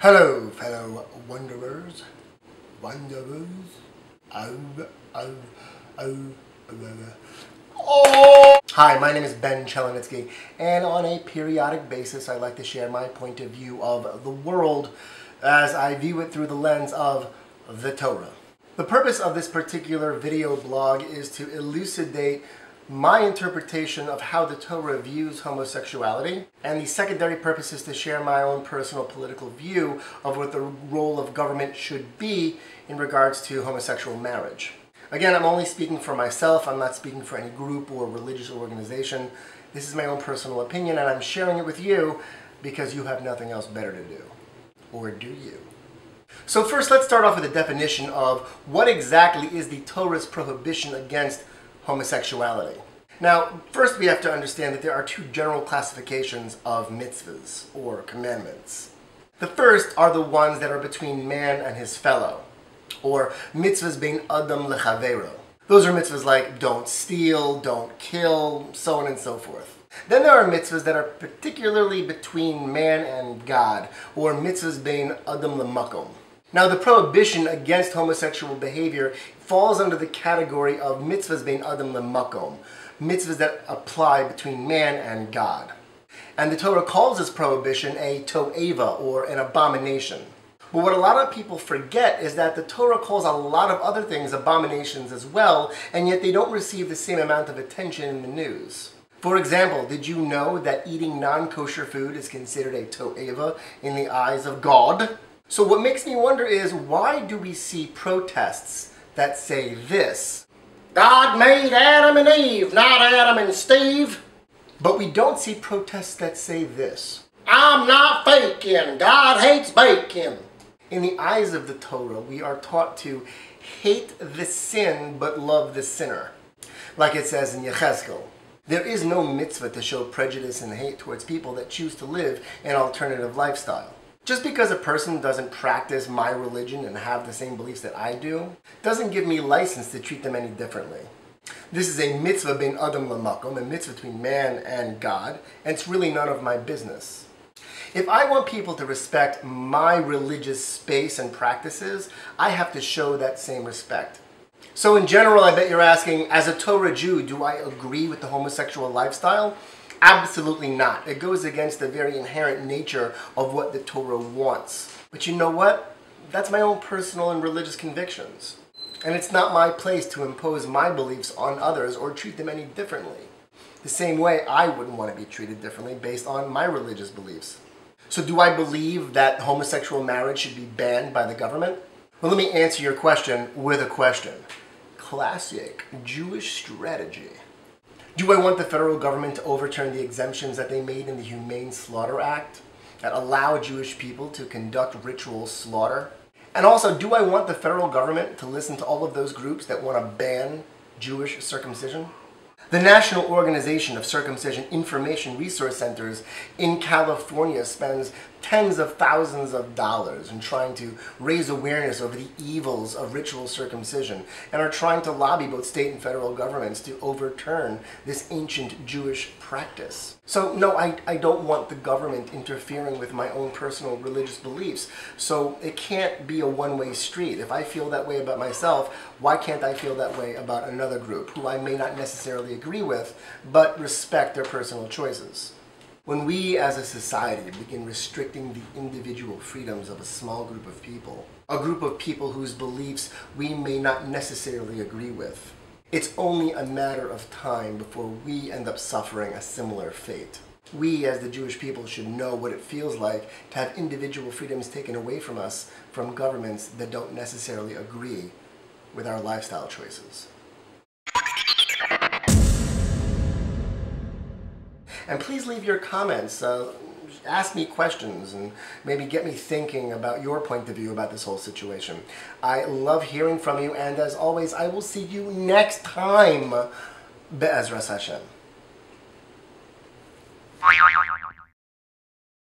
Hello, fellow wanderers. Wanderers. Hi, my name is Ben Chelenitsky, and on a periodic basis I like to share my point of view of the world as I view it through the lens of the Torah. The purpose of this particular video blog is to elucidate my interpretation of how the Torah views homosexuality, and the secondary purpose is to share my own personal political view of what the role of government should be in regards to homosexual marriage. Again, I'm only speaking for myself. I'm not speaking for any group or religious organization. This is my own personal opinion, and I'm sharing it with you because you have nothing else better to do. Or do you? So first, let's start off with a definition of what exactly is the Torah's prohibition against homosexuality. Now, first we have to understand that there are two general classifications of mitzvahs, or commandments. The first are the ones that are between man and his fellow, or mitzvahs bein adam lechavero. Those are mitzvahs like don't steal, don't kill, so on and so forth. Then there are mitzvahs that are particularly between man and God, or mitzvahs bein adam lemakom. Now, the prohibition against homosexual behavior falls under the category of mitzvahs bein adam lemakom, mitzvahs that apply between man and God. And the Torah calls this prohibition a to'eva, or an abomination. But what a lot of people forget is that the Torah calls a lot of other things abominations as well, and yet they don't receive the same amount of attention in the news. For example, did you know that eating non-kosher food is considered a to'eva in the eyes of God? So what makes me wonder is, why do we see protests that say this? God made Adam and Eve, not Adam and Steve. But we don't see protests that say this. I'm not faking, God hates bacon. In the eyes of the Torah, we are taught to hate the sin but love the sinner. Like it says in Yechezkel. There is no mitzvah to show prejudice and hate towards people that choose to live an alternative lifestyle. Just because a person doesn't practice my religion and have the same beliefs that I do, doesn't give me license to treat them any differently. This is a mitzvah bein adam lemakom, a mitzvah between man and God, and it's really none of my business. If I want people to respect my religious space and practices, I have to show that same respect. So in general, I bet you're asking, as a Torah Jew, do I agree with the homosexual lifestyle? Absolutely not. It goes against the very inherent nature of what the Torah wants. But you know what? That's my own personal and religious convictions. And it's not my place to impose my beliefs on others or treat them any differently. The same way I wouldn't want to be treated differently based on my religious beliefs. So do I believe that homosexual marriage should be banned by the government? Well, let me answer your question with a question. Classic Jewish strategy. Do I want the federal government to overturn the exemptions that they made in the Humane Slaughter Act that allow Jewish people to conduct ritual slaughter? And also, do I want the federal government to listen to all of those groups that want to ban Jewish circumcision? The National Organization of Circumcision Information Resource Centers in California spends tens of thousands of dollars in trying to raise awareness over the evils of ritual circumcision and are trying to lobby both state and federal governments to overturn this ancient Jewish practice. So no, I don't want the government interfering with my own personal religious beliefs. So it can't be a one-way street. If I feel that way about myself, why can't I feel that way about another group who I may not necessarily agree with, but respect their personal choices? When we as a society begin restricting the individual freedoms of a small group of people, a group of people whose beliefs we may not necessarily agree with, it's only a matter of time before we end up suffering a similar fate. We as the Jewish people should know what it feels like to have individual freedoms taken away from us from governments that don't necessarily agree with our lifestyle choices. And please leave your comments, ask me questions, and maybe get me thinking about your point of view about this whole situation. I love hearing from you, and as always, I will see you next time. Be'ezras Hashem.